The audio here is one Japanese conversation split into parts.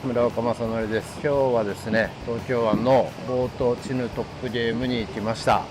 村岡正則です。今日はですね、東京湾のボートチヌトップゲームに行きました。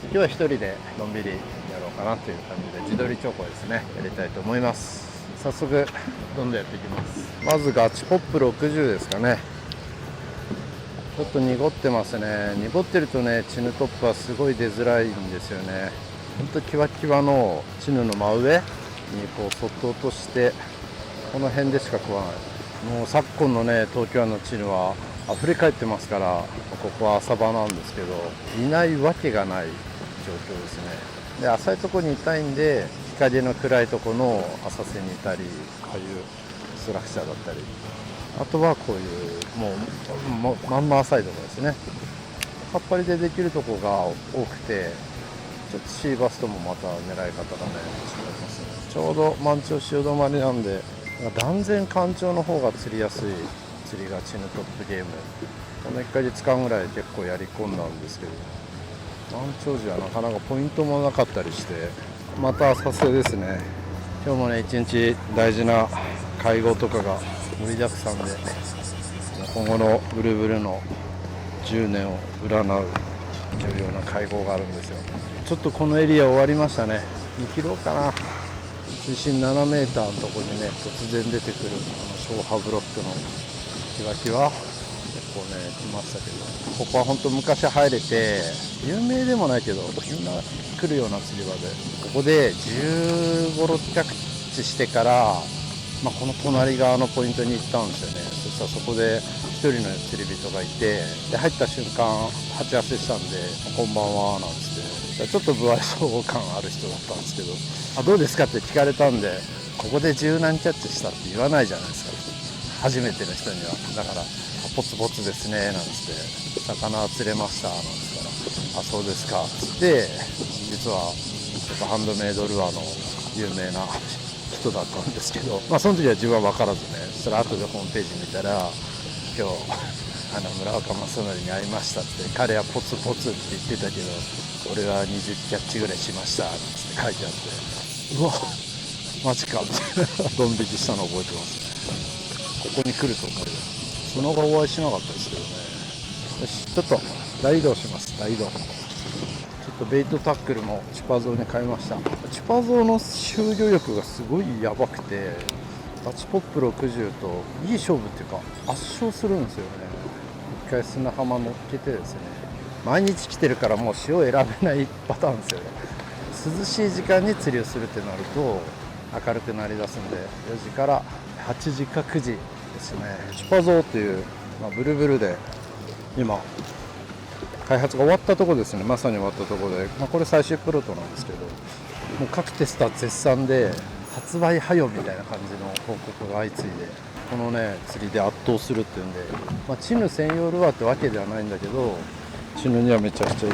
今日は一人でのんびりやろうかなという感じで自撮りチョコですね、やりたいと思います。早速どんどんやっていきます。まずガチポップ60ですかね。ちょっと濁ってますね。濁ってるとね、チヌトップはすごい出づらいんですよね。ほんとキワキワのチヌの真上にこうそっと落として、この辺でしか食わない。もう昨今のね、東京湾のチヌは溢れ返ってますから、ここは浅場なんですけど、いないわけがない状況ですね。で、浅いとこにいたいんで、日陰の暗いとこの浅瀬にいたり、こういうストラクチャーだったり、あとはこういうもうまんま浅いところですね。かっぱりでできるとこが多くて、ちょっとシーバスともまた狙い方がね違いますね。ちょうど満潮潮止まりなんで、断然干潮の方が釣りやすい釣りがチヌトップゲーム。この1ヶ月間ぐらい結構やり込んだんですけど、満潮時はなかなかポイントもなかったりして、また浅瀬ですね。今日もね、一日大事な会合とかが盛りだくさんで、今後のブルブルの10年を占う重要な会合があるんですよ。ちょっとこのエリア終わりましたね。2キロかな。水深7メーターのところにね、突然出てくる消波ブロックのキワキワ、結構ね来ましたけど、ここは本当昔入れて、有名でもないけどみんな来るような釣り場で、ここで15、6着地してから、この隣側のポイントに行ったんですよね。そしたらそこで一人の釣り人がいて、で入った瞬間鉢合わせしたんで、こんばんはなんつって、ちょっと不愛想感ある人だったんですけど、どうですかって聞かれたんで、ここで十何キャッチしたって言わないじゃないですか、初めての人には。だからポツポツですねなんつって、魚釣れましたなんつったら、あ、そうですかっつって、実はちょっとハンドメイドルアーの有名な人だったんですけど、その時は自分は分からずね、そしたら後でホームページ見たら、今日村岡正則に会いましたって、彼はポツポツって言ってたけど俺は20キャッチぐらいしましたって書いてあって、うわマジかってドン引きしたのを覚えてますね。ここに来ると思うよ。その後お会いしなかったですけどね。よし、ちょっと大移動します。大移動。ちょっとベイトタックルもチュパゾウに買いました。チュパゾウの収漁力がすごいやばくて、ガチポップ60といい勝負っていうか圧勝するんですよね。一回砂浜乗っけてですね、毎日来てるからもう潮選べないパターンですよね。涼しい時間に釣りをするってなると明るくなりだすんで、4時から8時か9時ですね。チュパゾウっていう、ブルブルで今開発が終わったところですね。まさに終わったところで、これ最終プロトなんですけど、もう各テスター絶賛で、発売はよみたいな感じの報告が相次いで、このね釣りで圧倒するっていうんで、チヌ専用ルアーってわけではないんだけど、チヌにはめちゃくちゃいい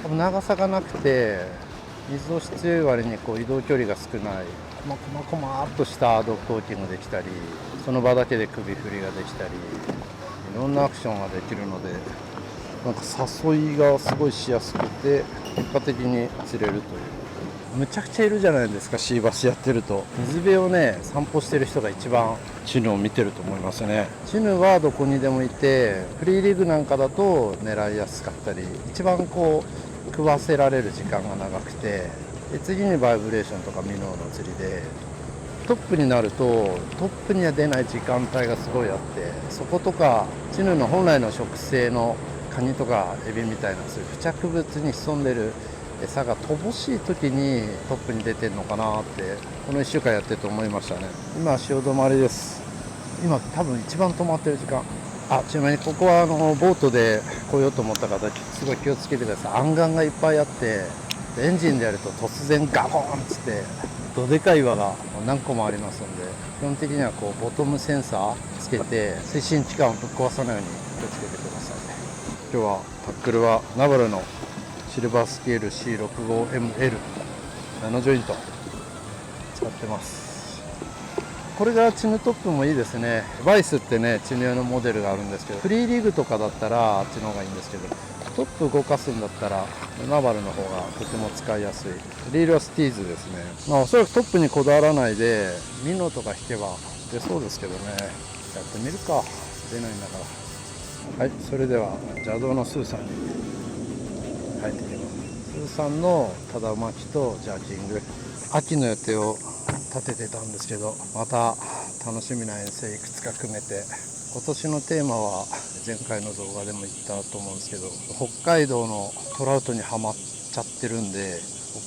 と。長さがなくて水の質強い割にこう移動距離が少ない、こまっとしたドッグウォーキングできたり、その場だけで首振りができたり、いろんなアクションができるので、誘いがすごいしやすくて、結果的に釣れるという。むちゃくちゃいるじゃないですか、シーバスやってると。水辺をね散歩してる人が一番チヌを見てると思いますね。チヌはどこにでもいて、フリーリーグなんかだと狙いやすかったり、一番こう食わせられる時間が長くて、で次にバイブレーションとかミノーの釣りでトップになると、トップには出ない時間帯がすごいあって、そことかチヌの本来の食性のカニとかエビみたいな、そういう付着物に潜んでる餌が乏しい時にトップに出てるのかなって、この1週間やってると思いましたね。今潮止まりです。今多分一番止まってる時間。ちなみにここはボートで来ようと思った方すごい気をつけてください。暗岩がいっぱいあって、エンジンでやると突然ガコーンっつってどでかい岩が何個もありますので、基本的にはこうボトムセンサーつけて推進置換をぶっ壊さないように気をつけてください。今日はタックルはナバルのシルバースケール C65ML ナノジョイント使ってます。これがチヌトップもいいですね。バイスってねチヌ用のモデルがあるんですけど、フリーリーグとかだったらあっちの方がいいんですけど、トップ動かすんだったらナバルの方がとても使いやすい。リールはスティーズですね。おそらくトップにこだわらないでミノとか引けば出そうですけどね。やってみるか。出ないんだから。はい、それでは邪道のスーさんに入ってきます。スーさんのただ巻きとジャーキング、秋の予定を立ててたんですけど、また楽しみな遠征いくつか組めて、今年のテーマは前回の動画でも言ったと思うんですけど、北海道のトラウトにはまっちゃってるんで、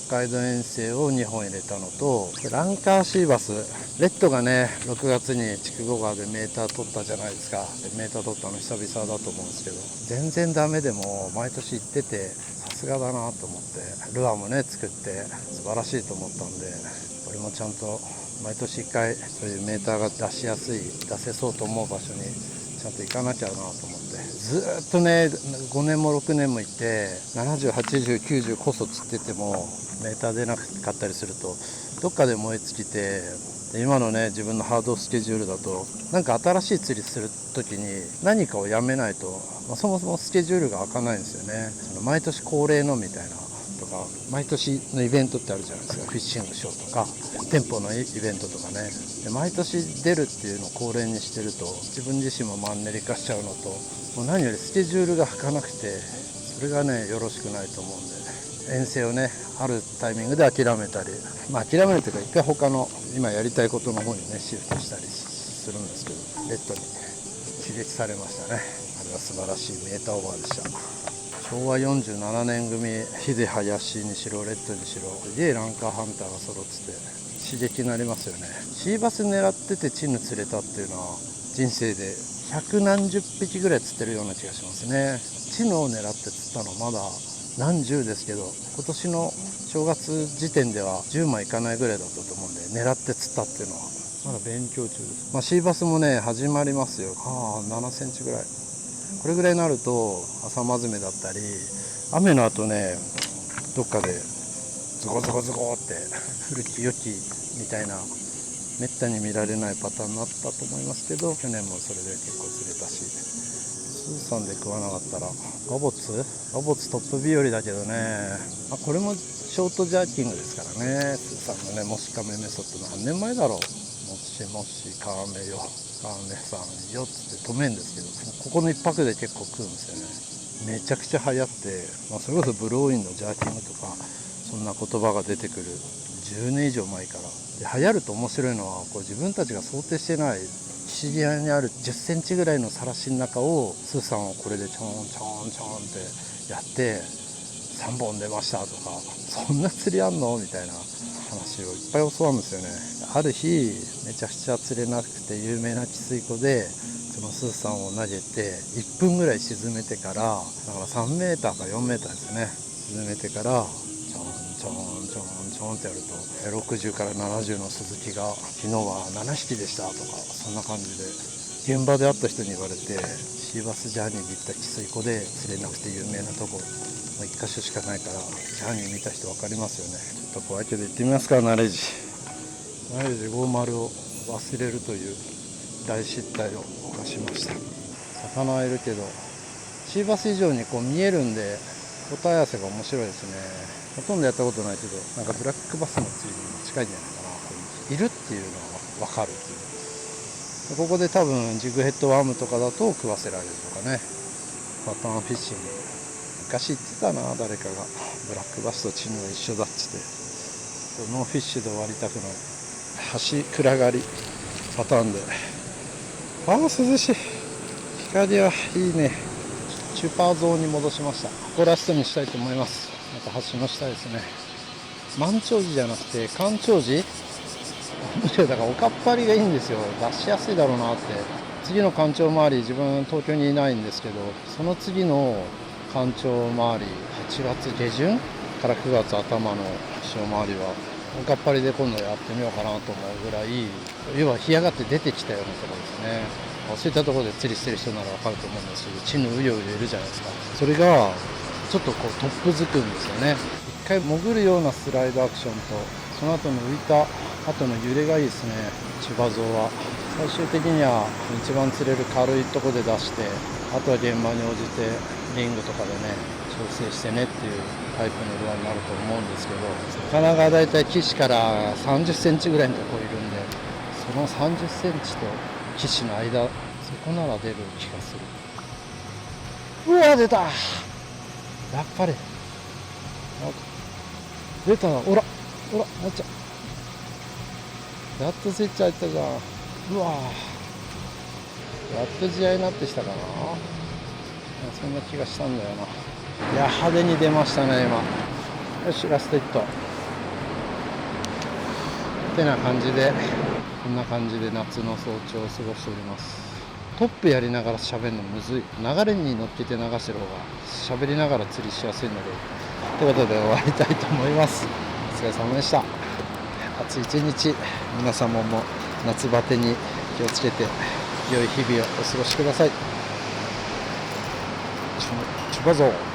北海道遠征を2本入れたのと、ランカーシーバスレッドがね6月に筑後川でメーター取ったじゃないですか。でメーター取ったの久々だと思うんですけど、全然ダメでも毎年行っててさすがだなと思って、ルアーもね作って素晴らしいと思ったんで、俺もちゃんと毎年1回そういうメーターが出しやすい、出せそうと思う場所にちゃんと行かなきゃなと思って、ずっとね5年も6年も行って70、80、90こそ釣っててもメーター出なかったりするとどっかで燃え尽きて、今のね自分のハードスケジュールだとなんか新しい釣りする時に何かをやめないと、そもそもスケジュールが開かないんですよね。毎年恒例のみたいなとか、毎年のイベントってあるじゃないですか。フィッシングショーとか店舗のイベントとかね。で毎年出るっていうのを恒例にしてると自分自身もマンネリ化しちゃうのと、もう何よりスケジュールが開かなくて、それがねよろしくないと思うんで、遠征をねあるタイミングで諦めたり、諦めるというか一回他の今やりたいことの方にねシフトしたりするんですけど、レッドに刺激されましたね。あれは素晴らしいメーターオーバーでした。昭和47年組、秀林にしろレッドにしろすげえランカーハンターが揃ってて刺激になりますよね。シーバス狙っててチヌ釣れたっていうのは人生で百何十匹ぐらい釣ってるような気がしますね。チヌを狙って釣ったのまだ何十ですけど、今年の正月時点では10枚いかないぐらいだったと思うんで、狙って釣ったっていうのはまだ勉強中です。シーバスもね始まりますよ。7センチぐらい、これぐらいになると朝まずめだったり、雨の後ねどっかでズコズコズコって古き良きみたいなめったに見られないパターンになったと思いますけど、去年もそれで結構釣れたし、スーさんで食わなかったらガボツトップ日和だけどね、これもショートジャーキングですからね。スーさんのねもしカメメソッド何年前だろう。もしカーメよカーメさんよっつって止めんですけど、ここの一泊で結構食うんですよね。めちゃくちゃ流行って、それこそブローインのジャーキングとかそんな言葉が出てくる10年以上前からで、流行ると面白いのはこう自分たちが想定してない岸際にある10センチぐらいのさらしの中をスーさんはこれでちょんちょんちょんってやって3本出ましたとか、そんな釣りあんのみたいな話をいっぱい教わるんですよね。ある日めちゃくちゃ釣れなくて有名な汽水湖でそのスーさんを投げて1分ぐらい沈めてから、だから3メーターか4メーターですね、沈めてからちょんちょんちょんちょんってやると60から70のスズキが昨日は7匹でしたとか、そんな感じで現場で会った人に言われて、シーバスジャーニーに行った汽水湖で釣れなくて有名なとこ1箇所しかないから、ジャーニー見た人分かりますよね。ちょっと怖いけど行ってみますか。ナレージ50を忘れるという大失態を犯しました。魚はいるけどシーバス以上にこう見えるんで答え合わせが面白いですね。ほとんどやったことないけど、なんかブラックバスの釣りにも近いんじゃないかな。こういるっていうのが分かるっていう、ここで多分ジグヘッドワームとかだと食わせられるとかね、パターンフィッシング昔言ってたな誰かが、ブラックバスとチヌは一緒だっつって、ノーフィッシュで終わりたくない橋暗がりパターンで、涼しい、光はいいね。チューパーゾーンに戻しました。ここラストにしたいと思います。また発信もしたいですね。満潮時じゃなくて干潮時、むしろだからおかっぱりがいいんですよ。出しやすいだろうなって。次の干潮周り、自分東京にいないんですけど、その次の干潮周り8月下旬から9月頭の潮回りはおかっぱりで今度やってみようかなと思うぐらい、要は干上がって出てきたようなところですね。そういったところで釣りしてる人なら分かると思うんですけど、チヌウヨウヨいるじゃないですか。それがちょっとこうトップづくんですよね。一回潜るようなスライドアクションとその後の浮いた後の揺れがいいですね。千葉像は最終的には一番釣れる軽いところで出して、あとは現場に応じてリングとかでね調整してねっていうタイプのルアーになると思うんですけど、魚がだいたい岸から30センチぐらいのところいるんで、その30センチと岸の間、そこなら出る気がする。うわ出た、やっぱり出たな。おらなっちゃう、やっとスイッチ入ったじゃん。うわやっと試合になってきたかな。そんな気がしたんだよな。いや派手に出ましたね今。よしラストヒットってな感じで、こんな感じで夏の早朝を過ごしております。トップやりながら喋るのむずい。流れに乗っけて流してる方が喋りながら釣りしやすいので、ということで終わりたいと思います。お疲れ様でした。暑い一日、皆様も夏バテに気をつけて良い日々をお過ごしください。チュバゾー。